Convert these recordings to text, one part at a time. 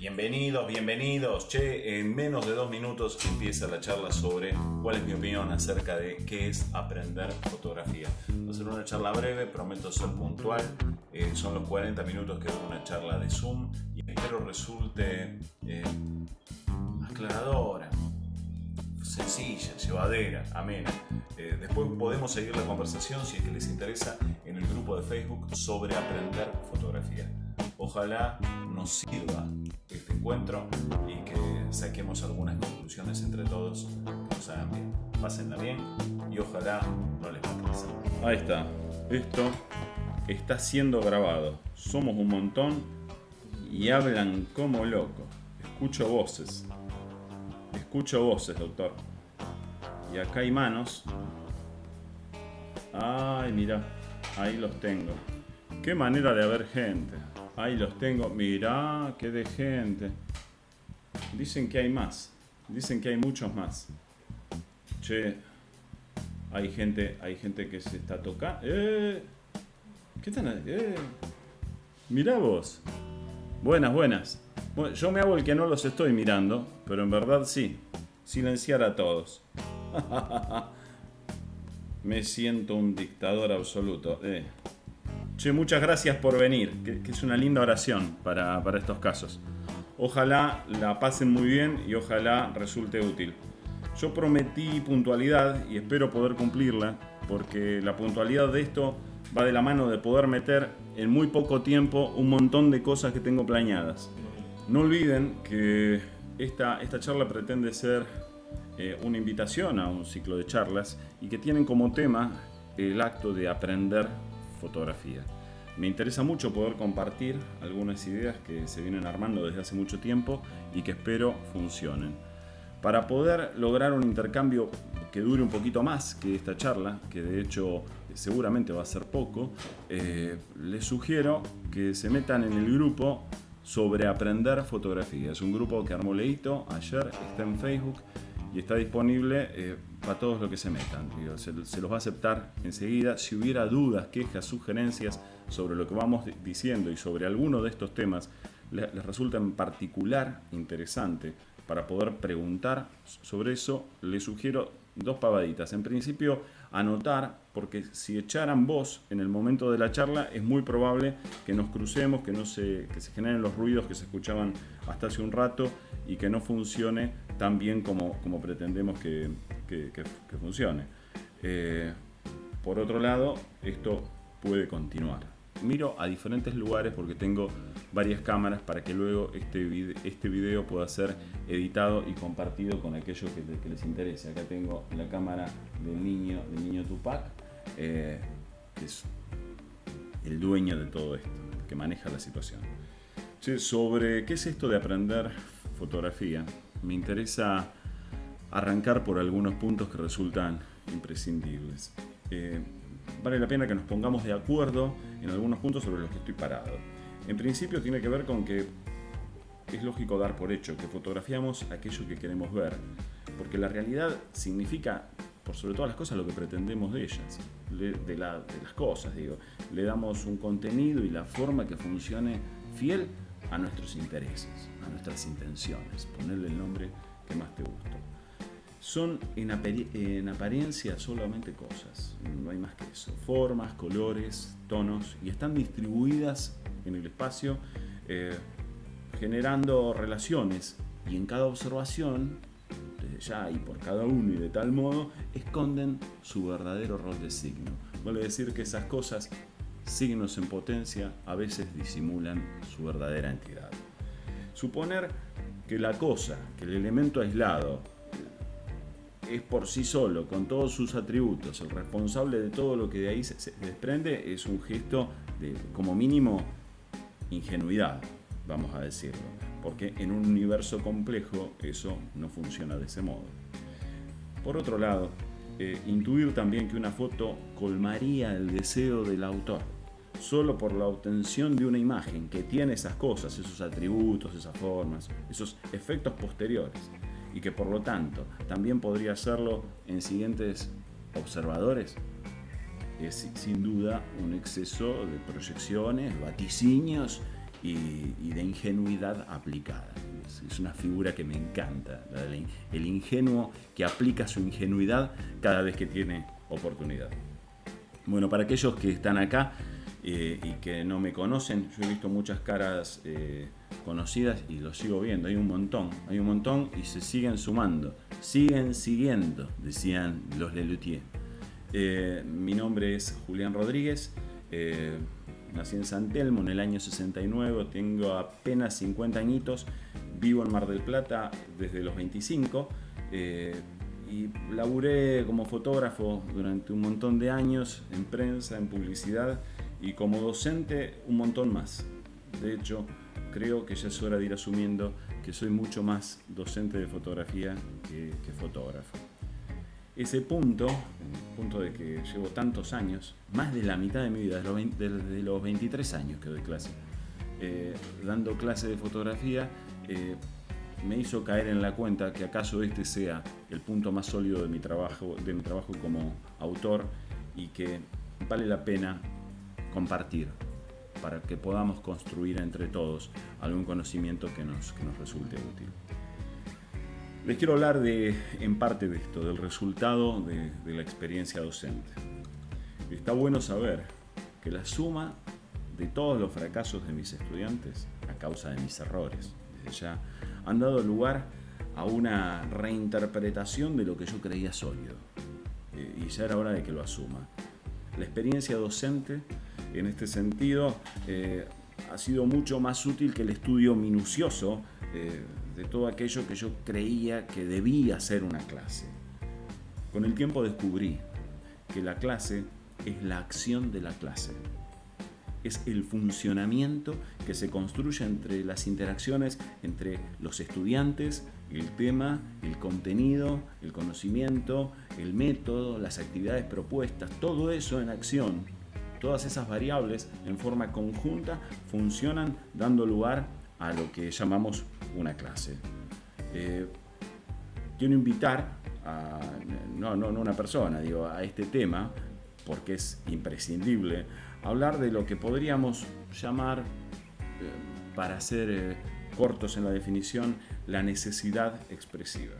Bienvenidos, bienvenidos. Che, en menos de 2 minutos empieza la charla sobre cuál es mi opinión acerca de qué es aprender fotografía. Va a ser una charla breve, prometo ser puntual. Son los 40 minutos que dura una charla de Zoom y espero resulte aclaradora, sencilla, llevadera, amena. Después podemos seguir la conversación, si es que les interesa, en el grupo de Facebook sobre aprender fotografía. Ojalá nos sirva este encuentro y que saquemos algunas conclusiones entre todos que nos hagan bien. Pásenla bien y ojalá no les pase. Ahí está. Esto está siendo grabado. Somos un montón y hablan como locos. Escucho voces, doctor. Y acá hay manos. Ay, mira, ahí los tengo. Qué manera de haber gente. Ahí los tengo. Mirá, qué de gente. Dicen que hay más. Dicen que hay muchos más. Che, hay gente que se está tocando. ¿Qué están ahí? Mirá vos. Buenas. Bueno, yo me hago el que no los estoy mirando, pero en verdad sí. Silenciar a todos. Me siento un dictador absoluto. Che, muchas gracias por venir, que es una linda oración para estos casos. Ojalá la pasen muy bien y ojalá resulte útil. Yo prometí puntualidad y espero poder cumplirla, porque la puntualidad de esto va de la mano de poder meter en muy poco tiempo un montón de cosas que tengo planeadas. No olviden que esta charla pretende ser una invitación a un ciclo de charlas y que tienen como tema el acto de aprender fotografía. Me interesa mucho poder compartir algunas ideas que se vienen armando desde hace mucho tiempo y que espero funcionen. Para poder lograr un intercambio que dure un poquito más que esta charla, que de hecho seguramente va a ser poco, les sugiero que se metan en el grupo sobre aprender fotografía. Es un grupo que armó Leito ayer, está en Facebook y está disponible para todos los que se metan. Se los va a aceptar enseguida. Si hubiera dudas, quejas, sugerencias sobre lo que vamos diciendo y sobre alguno de estos temas les resulta en particular interesante para poder preguntar sobre eso, les sugiero 2 pavaditas. En principio, anotar, porque si echaran voz en el momento de la charla, es muy probable que nos crucemos, que se generen los ruidos que se escuchaban hasta hace un rato y que no funcione tan bien como pretendemos que funcione. Por otro lado, esto puede continuar. Miro a diferentes lugares porque tengo varias cámaras para que luego este video pueda ser editado y compartido con aquellos que les interese. Acá tengo la cámara del niño Tupac, que es el dueño de todo esto, el que maneja la situación. Sobre qué es esto de aprender fotografía, me interesa arrancar por algunos puntos que resultan imprescindibles. Vale la pena que nos pongamos de acuerdo en algunos puntos sobre los que estoy parado. En principio tiene que ver con que es lógico dar por hecho que fotografiamos aquello que queremos ver, porque la realidad significa, por sobre todas las cosas, lo que pretendemos de ellas, de las cosas, digo. Le damos un contenido y la forma que funcione fiel a nuestros intereses, a nuestras intenciones. Ponerle el nombre que más te guste. Son en apariencia solamente cosas, no hay más que eso. Formas, colores, tonos, y están distribuidas en el espacio generando relaciones, y en cada observación, desde ya y por cada uno y de tal modo, esconden su verdadero rol de signo. Vale decir que esas cosas, signos en potencia, a veces disimulan su verdadera entidad. Suponer que la cosa, que el elemento aislado, es por sí solo, con todos sus atributos, el responsable de todo lo que de ahí se desprende, es un gesto de, como mínimo, ingenuidad, vamos a decirlo, porque en un universo complejo eso no funciona de ese modo. Por otro lado, intuir también que una foto colmaría el deseo del autor solo por la obtención de una imagen que tiene esas cosas, esos atributos, esas formas, esos efectos posteriores, y que por lo tanto también podría hacerlo en siguientes observadores, es sin duda un exceso de proyecciones, vaticinios y de ingenuidad aplicada. Es una figura que me encanta, el ingenuo que aplica su ingenuidad cada vez que tiene oportunidad. Bueno, para aquellos que están acá y que no me conocen, yo he visto muchas caras conocidas y los sigo viendo, hay un montón y se siguen sumando, siguen siguiendo, decían los Lelutier. Mi nombre es Julián Rodríguez, nací en San Telmo en el año 69, tengo apenas 50 añitos, vivo en Mar del Plata desde los 25 y laburé como fotógrafo durante un montón de años en prensa, en publicidad y como docente un montón más. De hecho, creo que ya es hora de ir asumiendo que soy mucho más docente de fotografía que fotógrafo. Ese punto, el punto de que llevo tantos años, más de la mitad de mi vida, desde los 23 años que doy clase, dando clase de fotografía, me hizo caer en la cuenta que acaso este sea el punto más sólido de mi trabajo como autor y que vale la pena compartir para que podamos construir entre todos algún conocimiento que nos resulte útil. Les quiero hablar en parte de esto, del resultado de la experiencia docente. Está bueno saber que la suma de todos los fracasos de mis estudiantes, a causa de mis errores, desde ya, han dado lugar a una reinterpretación de lo que yo creía sólido. Y ya era hora de que lo asuma. La experiencia docente, en este sentido, ha sido mucho más útil que el estudio minucioso de todo aquello que yo creía que debía ser una clase. Con el tiempo descubrí que la clase es la acción de la clase. Es el funcionamiento que se construye entre las interacciones entre los estudiantes, el tema, el contenido, el conocimiento, el método, las actividades propuestas, todo eso en acción. Todas esas variables en forma conjunta funcionan dando lugar a lo que llamamos una clase. Quiero invitar no una persona, a este tema, porque es imprescindible, hablar de lo que podríamos llamar, para ser cortos en la definición, la necesidad expresiva.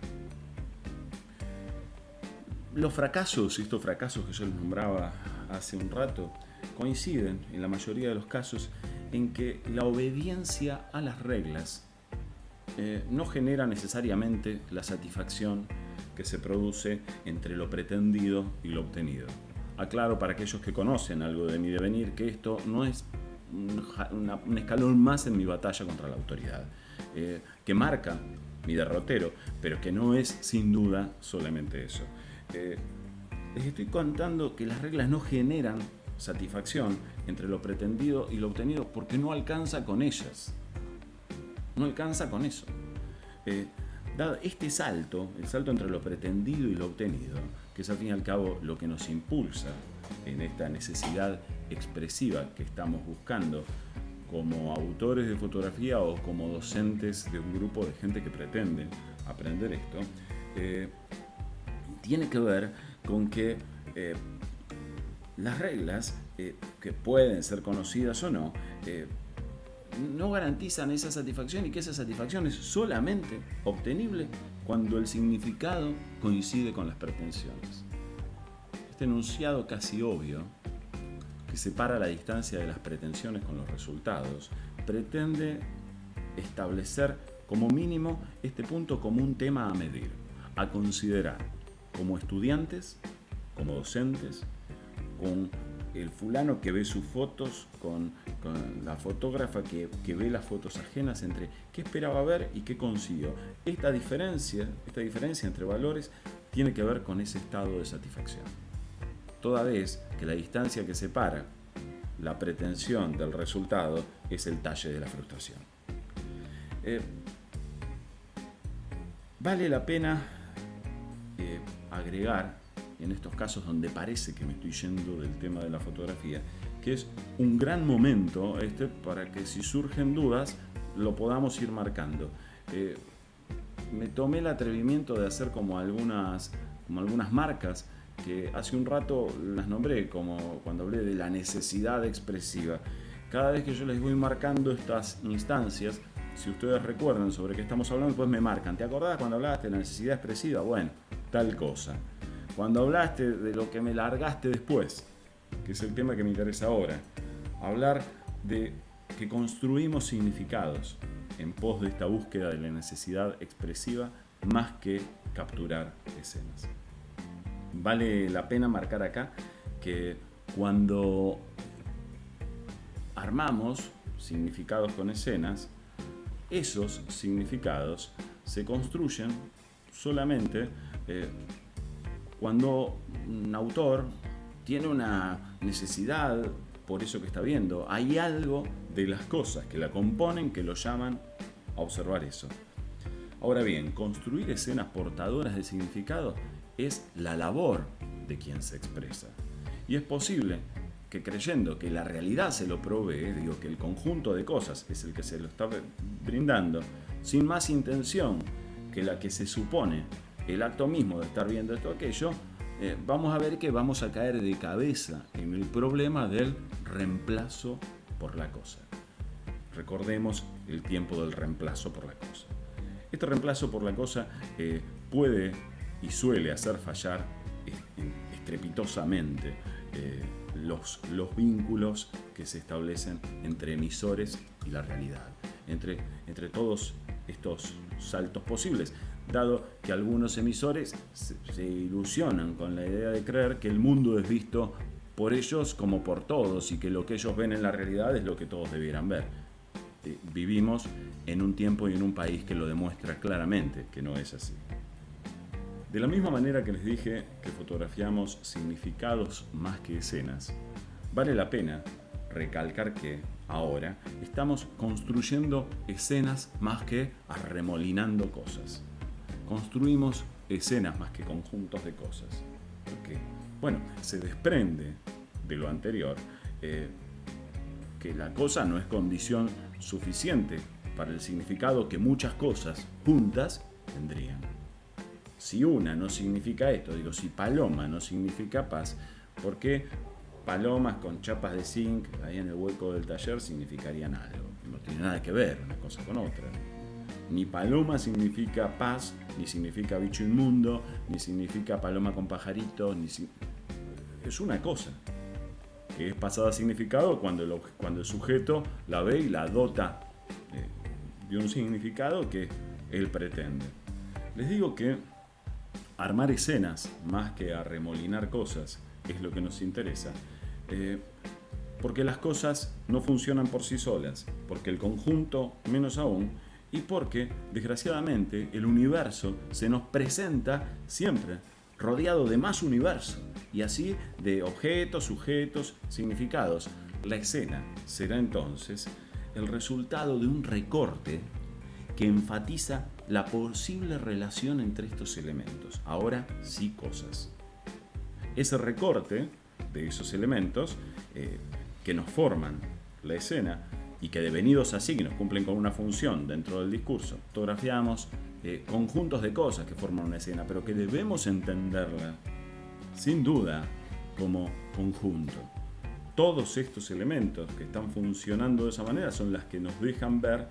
Los fracasos, estos fracasos que yo les nombraba hace un rato, coinciden en la mayoría de los casos en que la obediencia a las reglas no genera necesariamente la satisfacción que se produce entre lo pretendido y lo obtenido. Aclaro para aquellos que conocen algo de mi devenir que esto no es un escalón más en mi batalla contra la autoridad, que marca mi derrotero, pero que no es sin duda solamente eso. Les estoy contando que las reglas no generan satisfacción entre lo pretendido y lo obtenido porque no alcanza con ellas. No alcanza con eso. Dado este salto, el salto entre lo pretendido y lo obtenido, que es al fin y al cabo lo que nos impulsa en esta necesidad expresiva que estamos buscando como autores de fotografía o como docentes de un grupo de gente que pretende aprender esto, tiene que ver con que las reglas, que pueden ser conocidas o no, no garantizan esa satisfacción y que esa satisfacción es solamente obtenible cuando el significado coincide con las pretensiones. Este enunciado casi obvio, que separa la distancia de las pretensiones con los resultados, pretende establecer como mínimo este punto como un tema a medir, a considerar como estudiantes, como docentes, con el fulano que ve sus fotos, con la fotógrafa que ve las fotos ajenas, entre qué esperaba ver y qué consiguió. Esta diferencia entre valores tiene que ver con ese estado de satisfacción. Toda vez que la distancia que separa la pretensión del resultado es el talle de la frustración. Vale la pena agregar, en estos casos donde parece que me estoy yendo del tema de la fotografía, que es un gran momento para que si surgen dudas lo podamos ir marcando. Me tomé el atrevimiento de hacer como algunas marcas que hace un rato las nombré, como cuando hablé de la necesidad expresiva. cada vez que yo les voy marcando estas instancias, si ustedes recuerdan sobre qué estamos hablando, pues me marcan. ¿Te acordás cuando hablaste de la necesidad expresiva? Bueno, tal cosa. Cuando hablaste de lo que me largaste después, que es el tema que me interesa ahora, hablar de que construimos significados en pos de esta búsqueda de la necesidad expresiva más que capturar escenas. Vale la pena marcar acá que cuando armamos significados con escenas, esos significados se construyen solamente cuando un autor tiene una necesidad por eso que está viendo. Hay algo de las cosas que la componen que lo llaman a observar eso. Ahora bien, construir escenas portadoras de significado es la labor de quien se expresa. Y es posible que creyendo que la realidad se lo provee, digo que el conjunto de cosas es el que se lo está brindando, sin más intención que la que se supone el acto mismo de estar viendo esto o aquello, vamos a ver que vamos a caer de cabeza en el problema del reemplazo por la cosa. Recordemos el tiempo del reemplazo por la cosa. Este reemplazo por la cosa puede y suele hacer fallar estrepitosamente los vínculos que se establecen entre emisores y la realidad, entre todos estos saltos posibles, dado que algunos emisores se ilusionan con la idea de creer que el mundo es visto por ellos como por todos y que lo que ellos ven en la realidad es lo que todos debieran ver. Vivimos en un tiempo y en un país que lo demuestra claramente que no es así. De la misma manera que les dije que fotografiamos significados más que escenas, vale la pena recalcar que ahora estamos construyendo escenas más que arremolinando cosas. Construimos escenas más que conjuntos de cosas. Porque, bueno, se desprende de lo anterior que la cosa no es condición suficiente para el significado que muchas cosas juntas tendrían. Si una no significa esto, digo, si paloma no significa paz, ¿por qué palomas con chapas de zinc ahí en el hueco del taller significarían algo? No tiene nada que ver una cosa con otra. Ni paloma significa paz, ni significa bicho inmundo, ni significa paloma con pajaritos, es una cosa que es pasada a significado cuando el sujeto la ve y la dota de un significado que él pretende. Les digo que armar escenas más que arremolinar cosas es lo que nos interesa, porque las cosas no funcionan por sí solas, porque el conjunto menos aún, y porque, desgraciadamente, el universo se nos presenta siempre rodeado de más universo, y así de objetos, sujetos, significados. La escena será entonces el resultado de un recorte que enfatiza la posible relación entre estos elementos, ahora sí cosas. Ese recorte de esos elementos que nos forman la escena y que devenidos a signos cumplen con una función dentro del discurso, fotografiamos conjuntos de cosas que forman una escena, pero que debemos entenderla sin duda como conjunto. Todos estos elementos que están funcionando de esa manera son las que nos dejan ver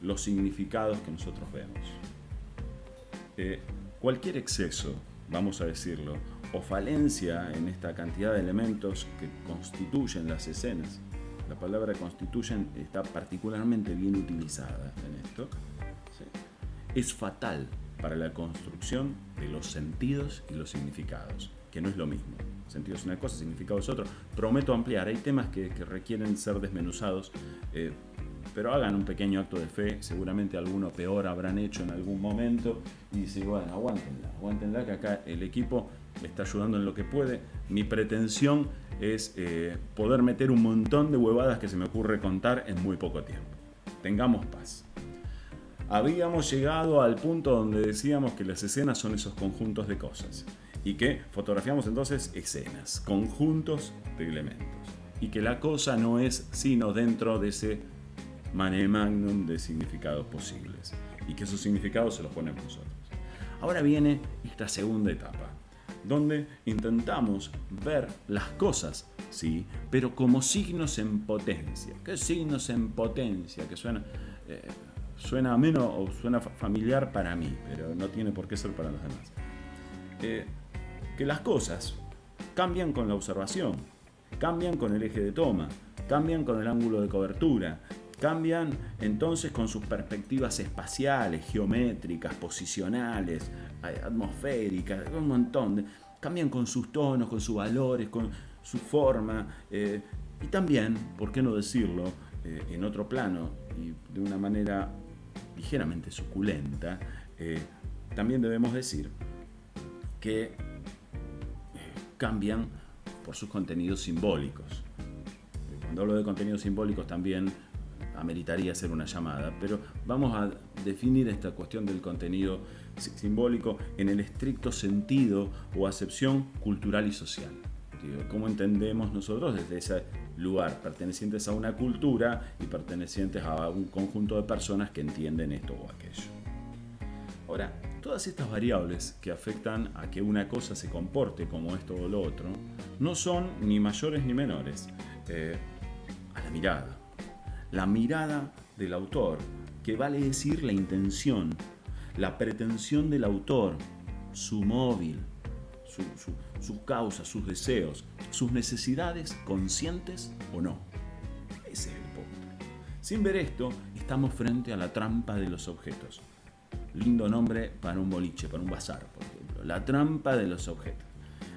los significados que nosotros vemos. Cualquier exceso, vamos a decirlo, o falencia en esta cantidad de elementos que constituyen las escenas, la palabra constituyen está particularmente bien utilizada en esto, ¿sí?, es fatal para la construcción de los sentidos y los significados, que no es lo mismo. Sentido es una cosa, significado es otro. Prometo ampliar, hay temas que requieren ser desmenuzados, pero hagan un pequeño acto de fe, seguramente alguno peor habrán hecho en algún momento, y dice, bueno, aguántenla, que acá el equipo está ayudando en lo que puede. Mi pretensión es poder meter un montón de huevadas que se me ocurre contar en muy poco tiempo. Tengamos paz. Habíamos llegado al punto donde decíamos que las escenas son esos conjuntos de cosas y que fotografiamos entonces escenas, conjuntos de elementos, y que la cosa no es sino dentro de ese mare magnum de significados posibles y que esos significados se los ponemos nosotros. Ahora viene esta segunda etapa. donde intentamos ver las cosas, sí, pero como signos en potencia. ¿Qué signos en potencia? Que suena ameno o suena familiar para mí, pero no tiene por qué ser para los demás. Que las cosas cambian con la observación, cambian con el eje de toma, cambian con el ángulo de cobertura, cambian entonces con sus perspectivas espaciales, geométricas, posicionales, atmosféricas, un montón. Cambian con sus tonos, con sus valores, con su forma. Y también, ¿por qué no decirlo, en otro plano y de una manera ligeramente suculenta, también debemos decir que cambian por sus contenidos simbólicos. Cuando hablo de contenidos simbólicos también ameritaría hacer una llamada, pero vamos a definir esta cuestión del contenido simbólico en el estricto sentido o acepción cultural y social. ¿Cómo entendemos nosotros desde ese lugar, pertenecientes a una cultura y pertenecientes a un conjunto de personas que entienden esto o aquello? Ahora, todas estas variables que afectan a que una cosa se comporte como esto o lo otro, no son ni mayores ni menores a la mirada. La mirada del autor, que vale decir la intención, la pretensión del autor, su móvil, sus causas, sus deseos, sus necesidades, conscientes o no. Ese es el punto. Sin ver esto, estamos frente a la trampa de los objetos. Lindo nombre para un boliche, para un bazar, por ejemplo. La trampa de los objetos.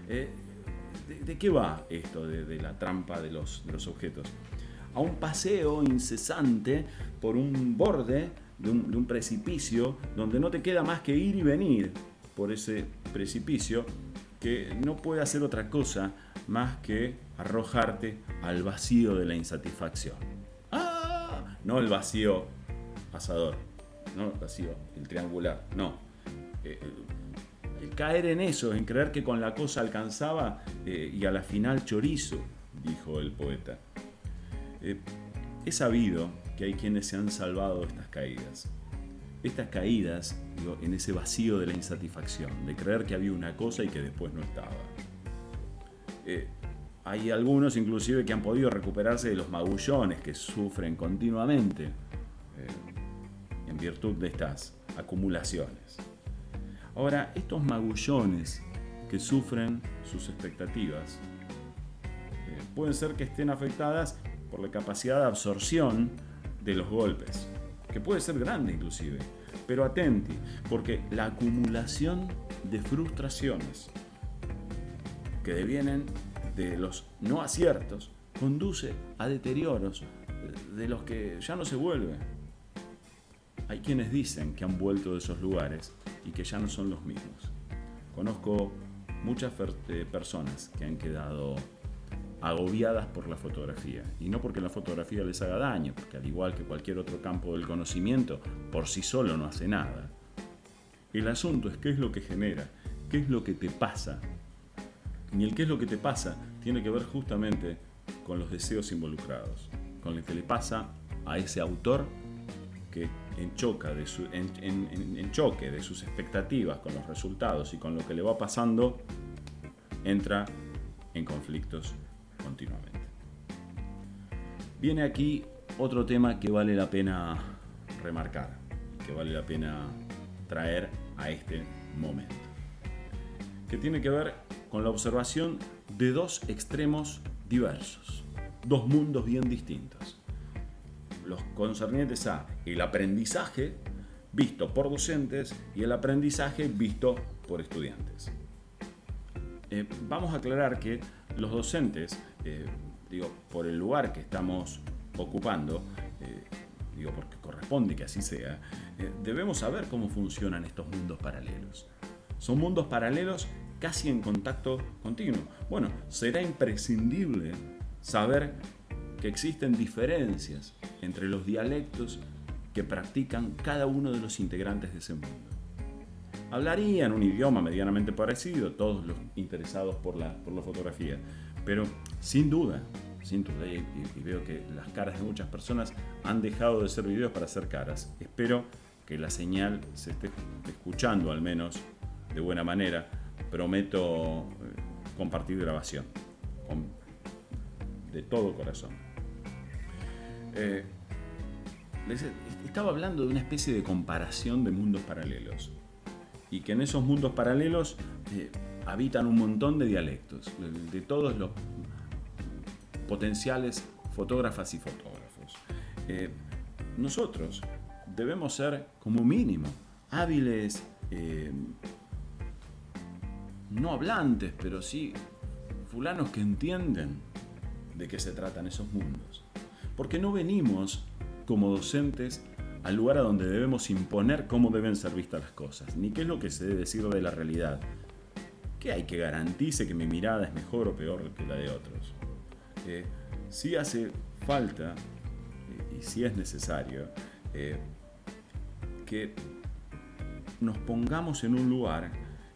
¿De qué va esto de la trampa de los objetos? A un paseo incesante por un borde de un precipicio donde no te queda más que ir y venir por ese precipicio, que no puede hacer otra cosa más que arrojarte al vacío de la insatisfacción. No el vacío pasador, no el vacío, el triangular, no. El caer en eso, en creer que con la cosa alcanzaba y a la final chorizo, dijo el poeta. He sabido que hay quienes se han salvado de estas caídas. Estas caídas, en ese vacío de la insatisfacción, de creer que había una cosa y que después no estaba. Hay algunos inclusive que han podido recuperarse de los magullones que sufren continuamente en virtud de estas acumulaciones. Ahora, estos magullones que sufren sus expectativas pueden ser que estén afectadas por la capacidad de absorción de los golpes, que puede ser grande inclusive, pero atenti, porque la acumulación de frustraciones que devienen de los no aciertos conduce a deterioros de los que ya no se vuelve. Hay quienes dicen que han vuelto de esos lugares y que ya no son los mismos. Conozco muchas personas que han quedado agobiadas por la fotografía, y no porque la fotografía les haga daño, porque al igual que cualquier otro campo del conocimiento, por sí solo no hace nada. El asunto es qué es lo que genera, qué es lo que te pasa. Y el qué es lo que te pasa tiene que ver justamente con los deseos involucrados, con lo que le pasa a ese autor que en choque de sus expectativas con los resultados y con lo que le va pasando, entra en conflictos continuamente. Viene aquí otro tema que vale la pena remarcar, que vale la pena traer a este momento, que tiene que ver con la observación de dos extremos diversos, dos mundos bien distintos, los concernientes a el aprendizaje visto por docentes y el aprendizaje visto por estudiantes. Vamos a aclarar que los docentes, por el lugar que estamos ocupando, porque corresponde que así sea, debemos saber cómo funcionan estos mundos paralelos. Son mundos paralelos casi en contacto continuo. Bueno, será imprescindible saber que existen diferencias entre los dialectos que practican cada uno de los integrantes de ese mundo. Hablarían un idioma medianamente parecido, todos los interesados por la fotografía, pero sin duda, y veo que las caras de muchas personas han dejado de ser videos para ser caras. Espero que la señal se esté escuchando al menos de buena manera, prometo compartir grabación de todo corazón. Estaba hablando de una especie de comparación de mundos paralelos, y que en esos mundos paralelos habitan un montón de dialectos, de todos los potenciales fotógrafas y fotógrafos. Nosotros debemos ser, como mínimo, hábiles, no hablantes, pero sí fulanos que entienden de qué se tratan esos mundos. Porque no venimos como docentes al lugar a donde debemos imponer cómo deben ser vistas las cosas, ni qué es lo que se debe decir de la realidad. ¿Qué hay que garantice que mi mirada es mejor o peor que la de otros? Sí hace falta, y sí es necesario, que nos pongamos en un lugar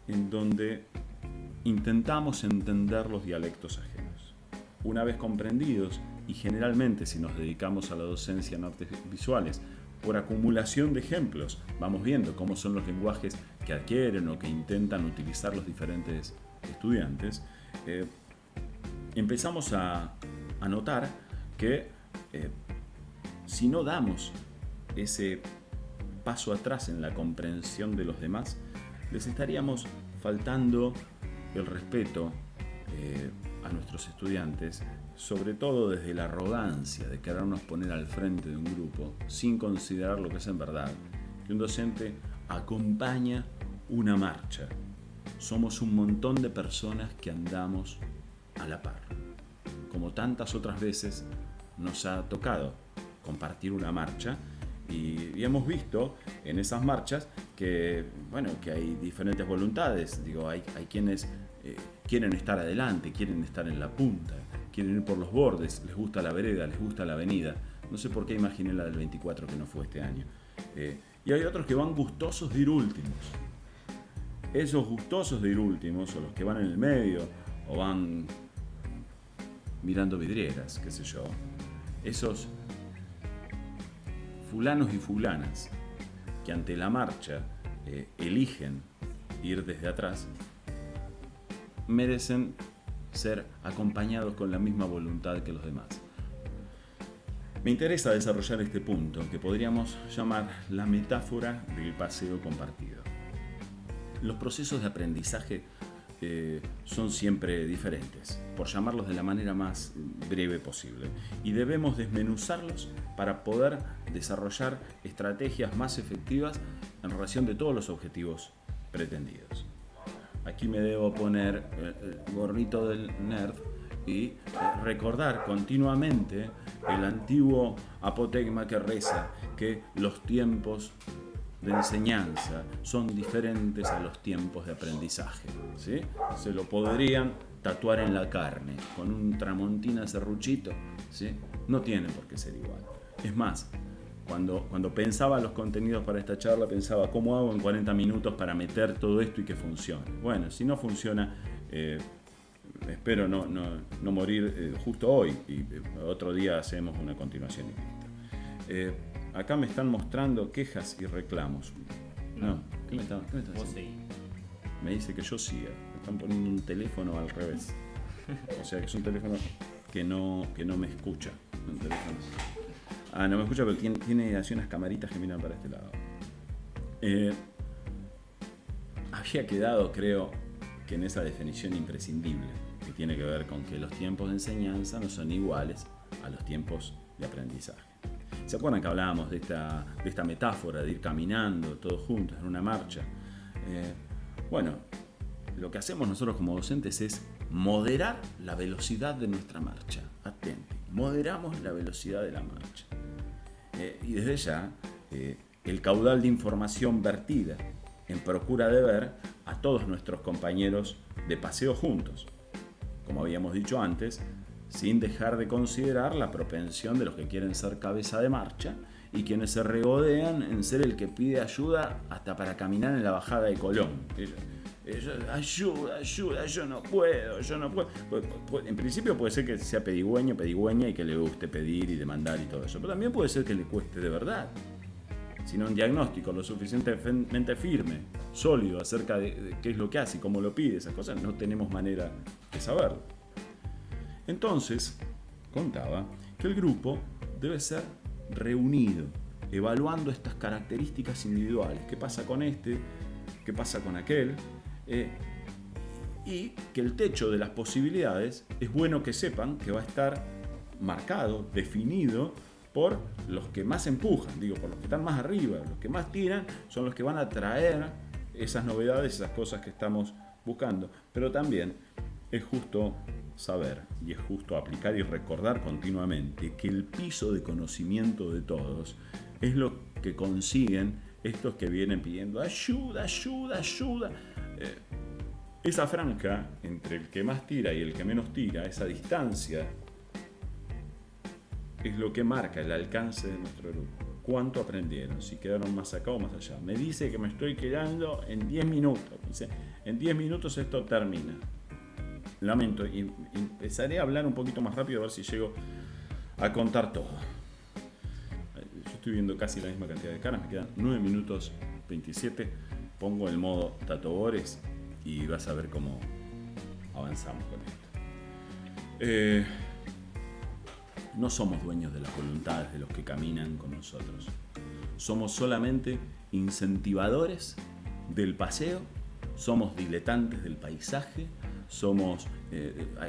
en donde intentamos entender los dialectos ajenos. Una vez comprendidos, y generalmente si nos dedicamos a la docencia en artes visuales, por acumulación de ejemplos, vamos viendo cómo son los lenguajes que adquieren o que intentan utilizar los diferentes estudiantes, empezamos a notar que si no damos ese paso atrás en la comprensión de los demás, les estaríamos faltando el respeto a nuestros estudiantes, sobre todo desde la arrogancia de querernos poner al frente de un grupo sin considerar lo que es en verdad, que un docente acompaña una marcha. Somos un montón de personas que andamos a la par. Como tantas otras veces nos ha tocado compartir una marcha y hemos visto en esas marchas que hay diferentes voluntades. Hay quienes quieren estar adelante, quieren estar en la punta, quieren ir por los bordes, les gusta la vereda, les gusta la avenida. No sé por qué imaginé la del 24 que no fue este año. Y hay otros que van gustosos de ir últimos. Esos gustosos de ir últimos, o los que van en el medio, o van mirando vidrieras, qué sé yo. Esos fulanos y fulanas que ante la marcha eligen ir desde atrás, merecen ser acompañados con la misma voluntad que los demás. Me interesa desarrollar este punto que podríamos llamar la metáfora del paseo compartido. Los procesos de aprendizaje son siempre diferentes, por llamarlos de la manera más breve posible, y debemos desmenuzarlos para poder desarrollar estrategias más efectivas en relación de todos los objetivos pretendidos. Aquí me debo poner el gorrito del nerd y recordar continuamente el antiguo apotegma que reza que los tiempos de enseñanza son diferentes a los tiempos de aprendizaje, ¿sí? Se lo podrían tatuar en la carne con un tramontina serruchito, ¿sí? No tiene por qué ser igual. Es más, cuando pensaba los contenidos para esta charla, pensaba cómo hago en 40 minutos para meter todo esto y que funcione. Bueno, si no funciona, espero no morir justo hoy, y otro día hacemos una continuación distinta. Acá me están mostrando quejas y reclamos. No, ¿qué me está haciendo? Me dice que yo siga. Me están poniendo un teléfono al revés. O sea que es un teléfono que no me escucha. Un teléfono. No me escucha, pero tiene así unas camaritas que miran para este lado. Había quedado, creo, que en esa definición imprescindible, que tiene que ver con que los tiempos de enseñanza no son iguales a los tiempos de aprendizaje. ¿Se acuerdan que hablábamos de esta metáfora de ir caminando todos juntos en una marcha? Lo que hacemos nosotros como docentes es moderar la velocidad de nuestra marcha. Atenti, moderamos la velocidad de la marcha. Y desde ya, el caudal de información vertida en procura de ver a todos nuestros compañeros de paseo juntos. Como habíamos dicho antes, sin dejar de considerar la propensión de los que quieren ser cabeza de marcha y quienes se regodean en ser el que pide ayuda hasta para caminar en la bajada de Colón. Ayuda, yo no puedo. En principio puede ser que sea pedigüeña y que le guste pedir y demandar y todo eso, pero también puede ser que le cueste de verdad. sino un diagnóstico lo suficientemente firme, sólido acerca de qué es lo que hace y cómo lo pide, esas cosas, no tenemos manera de saberlo. Entonces, contaba que el grupo debe ser reunido, evaluando estas características individuales. ¿Qué pasa con este? ¿Qué pasa con aquel? Y que el techo de las posibilidades es bueno que sepan que va a estar marcado, definido por los que más empujan, por los que están más arriba, los que más tiran, son los que van a traer esas novedades, esas cosas que estamos buscando. Pero también es justo saber y es justo aplicar y recordar continuamente que el piso de conocimiento de todos es lo que consiguen estos que vienen pidiendo ayuda, ayuda, ayuda. Esa franja entre el que más tira y el que menos tira, esa distancia, es lo que marca el alcance de nuestro grupo. ¿Cuánto aprendieron? Si quedaron más acá o más allá. Me dice que me estoy quedando en 10 minutos. Dice, en 10 minutos esto termina. Lamento, y empezaré a hablar un poquito más rápido a ver si llego a contar todo. Yo estoy viendo casi la misma cantidad de caras, me quedan 9 minutos 27. Pongo el modo Tato Bores y vas a ver cómo avanzamos con esto. No somos dueños de las voluntades de los que caminan con nosotros. Somos solamente incentivadores del paseo, somos diletantes del paisaje, somos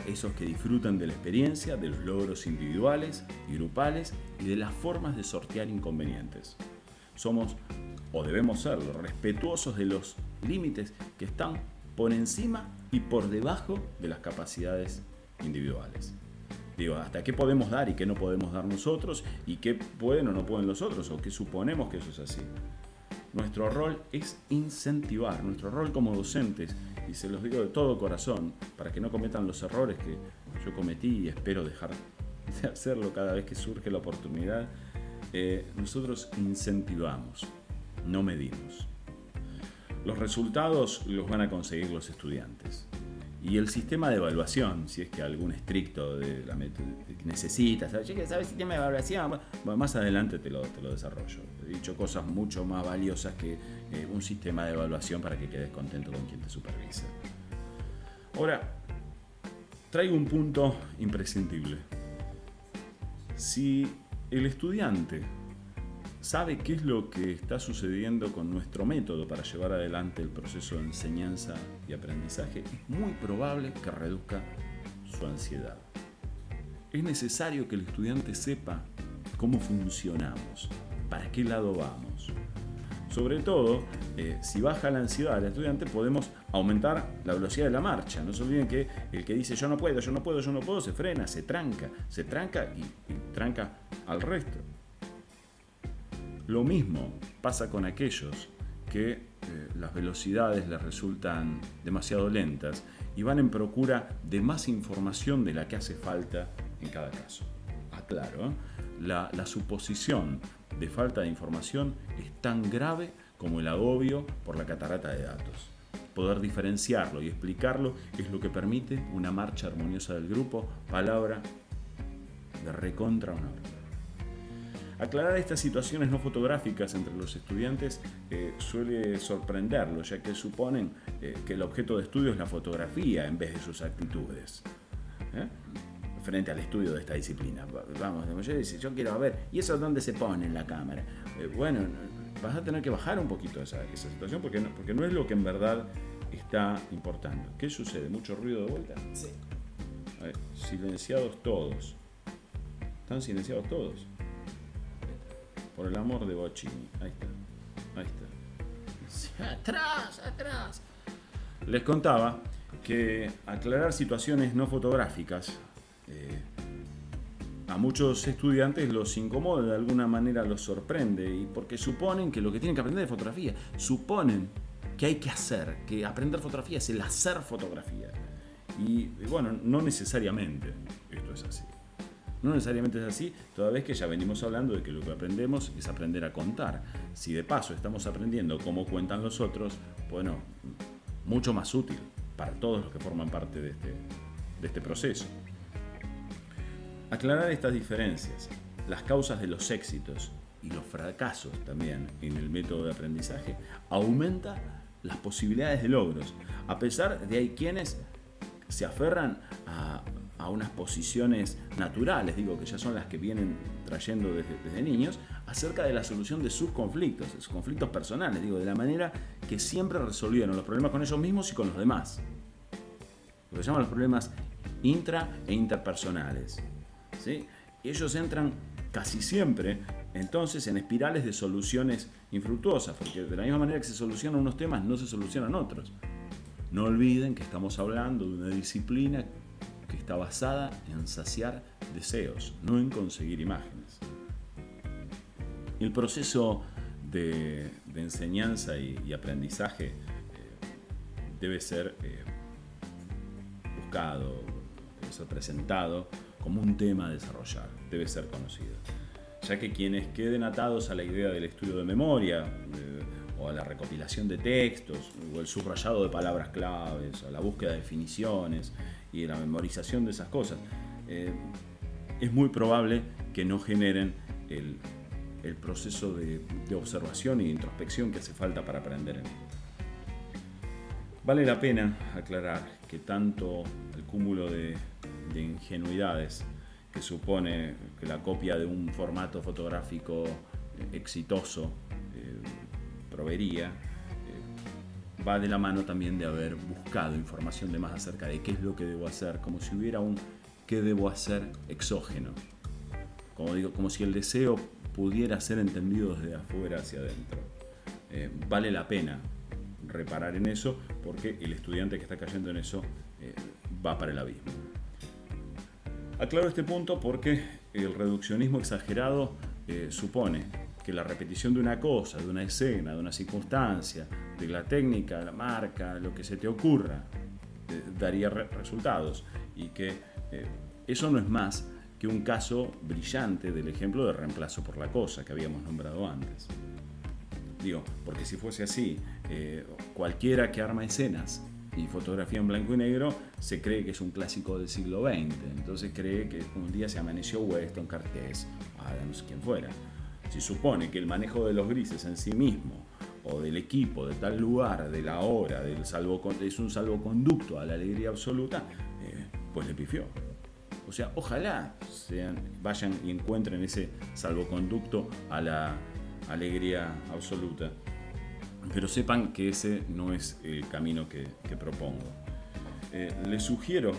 esos que disfrutan de la experiencia, de los logros individuales y grupales y de las formas de sortear inconvenientes. Somos, o debemos serlo, respetuosos de los límites que están por encima y por debajo de las capacidades individuales. Hasta qué podemos dar y qué no podemos dar nosotros, y qué pueden o no pueden los otros, o qué suponemos que eso es así. Nuestro rol es incentivar, nuestro rol como docentes, y se los digo de todo corazón, para que no cometan los errores que yo cometí y espero dejar de hacerlo cada vez que surge la oportunidad. Nosotros incentivamos, no medimos. Los resultados los van a conseguir los estudiantes. Y el sistema de evaluación, si es que algún estricto de la necesita, ¿sabes el sistema de evaluación? Bueno, más adelante te lo desarrollo. He dicho cosas mucho más valiosas que un sistema de evaluación para que quedes contento con quien te supervisa. Ahora, traigo un punto imprescindible. Si el estudiante sabe qué es lo que está sucediendo con nuestro método para llevar adelante el proceso de enseñanza y aprendizaje, es muy probable que reduzca su ansiedad. Es necesario que el estudiante sepa cómo funcionamos, para qué lado vamos. Sobre todo, si baja la ansiedad del estudiante, podemos aumentar la velocidad de la marcha. No se olviden que el que dice yo no puedo, yo no puedo, yo no puedo, se frena, se tranca y tranca al resto. Lo mismo pasa con aquellos que las velocidades les resultan demasiado lentas y van en procura de más información de la que hace falta en cada caso. Aclaro, la suposición de falta de información es tan grave como el agobio por la catarata de datos. Poder diferenciarlo y explicarlo es lo que permite una marcha armoniosa del grupo, palabra de recontra honor. Aclarar estas situaciones no fotográficas entre los estudiantes suele sorprenderlos, ya que suponen que el objeto de estudio es la fotografía en vez de sus actitudes. Frente al estudio de esta disciplina. Vamos, yo quiero ver, ¿y eso dónde se pone en la cámara? Bueno, vas a tener que bajar un poquito esa situación porque no es lo que en verdad está importando. ¿Qué sucede? ¿Mucho ruido de vuelta? Sí. A ver, silenciados todos. ¿Están silenciados todos? Por el amor de Bocini. Ahí está. Atrás. Les contaba que aclarar situaciones no fotográficas a muchos estudiantes los incomoda, de alguna manera los sorprende, y porque suponen que lo que tienen que aprender es fotografía. Suponen que hay que hacer, que aprender fotografía es el hacer fotografía. Y bueno, no necesariamente esto es así. No necesariamente es así, toda vez que ya venimos hablando de que lo que aprendemos es aprender a contar. Si de paso estamos aprendiendo cómo cuentan los otros, bueno, mucho más útil para todos los que forman parte de este proceso. Aclarar estas diferencias, las causas de los éxitos y los fracasos también en el método de aprendizaje, aumenta las posibilidades de logros. A pesar de hay quienes se aferran a unas posiciones naturales, digo, que ya son las que vienen trayendo desde niños, acerca de la solución de sus conflictos personales, digo, de la manera que siempre resolvieron los problemas con ellos mismos y con los demás. Lo que se llaman los problemas intra e interpersonales, ¿sí? Ellos entran casi siempre entonces en espirales de soluciones infructuosas, porque de la misma manera que se solucionan unos temas, no se solucionan otros. No olviden que estamos hablando de una disciplina que está basada en saciar deseos, no en conseguir imágenes. El proceso de enseñanza y aprendizaje debe ser buscado, debe ser presentado como un tema a desarrollar, debe ser conocido. Ya que quienes queden atados a la idea del estudio de memoria, o a la recopilación de textos, o el subrayado de palabras claves, o la búsqueda de definiciones y la memorización de esas cosas, es muy probable que no generen el proceso de observación e introspección que hace falta para aprender en esto. Vale la pena aclarar que tanto el cúmulo de ingenuidades que supone que la copia de un formato fotográfico exitoso proveería, va de la mano también de haber buscado información de más acerca de qué es lo que debo hacer, como si hubiera un qué debo hacer exógeno. Como digo, como si el deseo pudiera ser entendido desde afuera hacia adentro. Vale la pena reparar en eso, porque el estudiante que está cayendo en eso va para el abismo. Aclaro este punto porque el reduccionismo exagerado supone que la repetición de una cosa, de una escena, de una circunstancia, de la técnica, la marca, lo que se te ocurra, daría resultados, y que eso no es más que un caso brillante del ejemplo de reemplazo por la cosa que habíamos nombrado antes. Digo, porque si fuese así, cualquiera que arma escenas y fotografía en blanco y negro se cree que es un clásico del siglo XX, entonces cree que un día se amaneció Weston, Cartés, Adams, quien fuera. Si supone que el manejo de los grises en sí mismo, o del equipo, de tal lugar, de la hora, es un salvoconducto a la alegría absoluta, pues le pifió. O sea, ojalá vayan y encuentren ese salvoconducto a la alegría absoluta, pero sepan que ese no es el camino que propongo. Les sugiero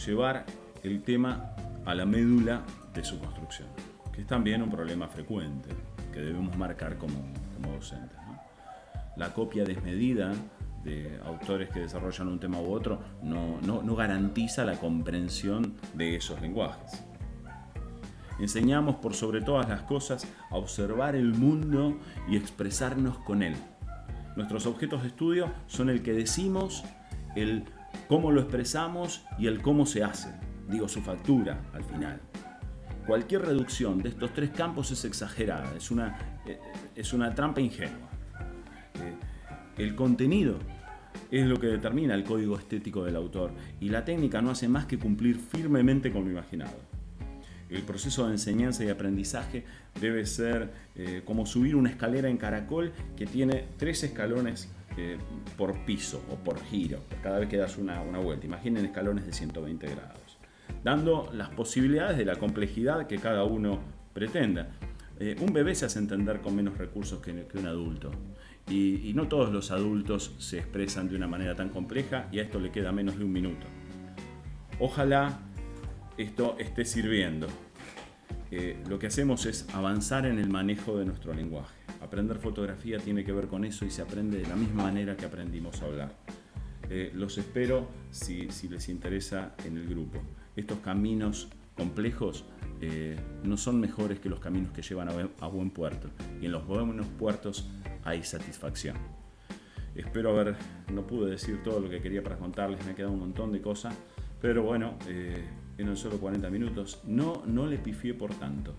llevar el tema a la médula de su construcción, que es también un problema frecuente que debemos marcar como docentes, ¿no? La copia desmedida de autores que desarrollan un tema u otro no garantiza la comprensión de esos lenguajes. Enseñamos por sobre todas las cosas a observar el mundo y expresarnos con él. Nuestros objetos de estudio son el que decimos, el cómo lo expresamos y el cómo se hace, digo, su factura al final. Cualquier reducción de estos tres campos es exagerada, es una trampa ingenua. El contenido es lo que determina el código estético del autor, y la técnica no hace más que cumplir firmemente con lo imaginado. El proceso de enseñanza y aprendizaje debe ser como subir una escalera en caracol que tiene 3 escalones por piso o por giro, cada vez que das una vuelta. Imaginen escalones de 120 grados, dando las posibilidades de la complejidad que cada uno pretenda. Un bebé se hace entender con menos recursos que un adulto, y no todos los adultos se expresan de una manera tan compleja, y a esto le queda menos de un minuto. Ojalá esto esté sirviendo. Lo que hacemos es avanzar en el manejo de nuestro lenguaje. Aprender fotografía tiene que ver con eso, y se aprende de la misma manera que aprendimos a hablar. Los espero si les interesa en el grupo. Estos caminos complejos no son mejores que los caminos que llevan a buen puerto, y en los buenos puertos hay satisfacción. No pude decir todo lo que quería para contarles, me ha quedado un montón de cosas, pero bueno, eran solo 40 minutos, no le pifié por tanto.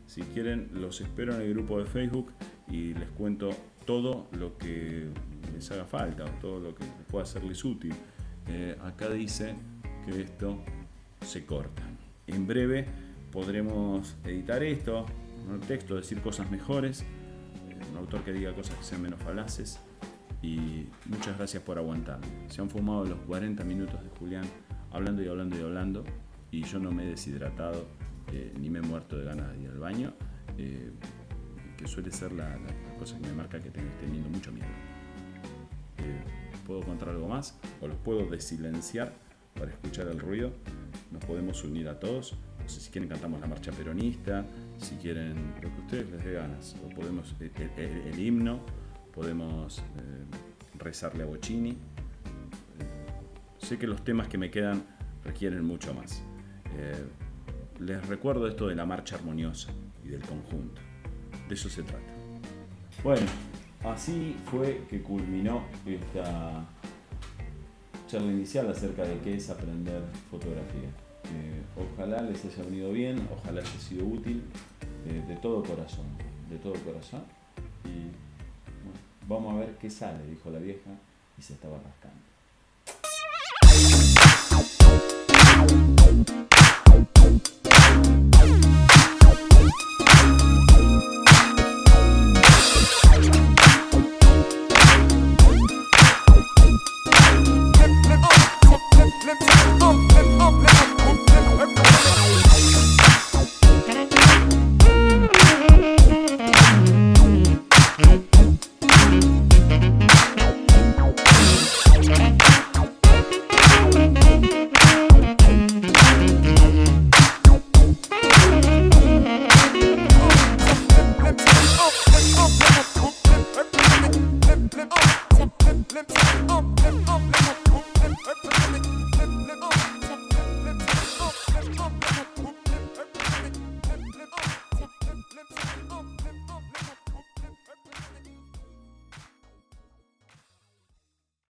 Si quieren, los espero en el grupo de Facebook y les cuento todo lo que les haga falta, o todo lo que pueda serles útil. Acá dice que esto se corta. En breve podremos editar esto, el texto, decir cosas mejores, un autor que diga cosas que sean menos falaces. Y muchas gracias por aguantarme. Se han fumado los 40 minutos de Julián hablando y hablando y hablando, y yo no me he deshidratado ni me he muerto de ganas de ir al baño, que suele ser la cosa que me marca que estoy teniendo mucho miedo. ¿Puedo contar algo más? ¿O los puedo desilenciar para escuchar el ruido? Nos podemos unir a todos. No sé si quieren cantamos la marcha peronista, si quieren lo que ustedes les dé ganas, o podemos el himno, podemos rezarle a Bocchini. Sé que los temas que me quedan requieren mucho más. Les recuerdo esto de la marcha armoniosa y del conjunto. De eso se trata. Bueno, así fue que culminó esta charla inicial acerca de qué es aprender fotografía. Ojalá les haya venido bien, ojalá haya sido útil, de todo corazón. Y bueno, vamos a ver qué sale, dijo la vieja y se estaba rascando.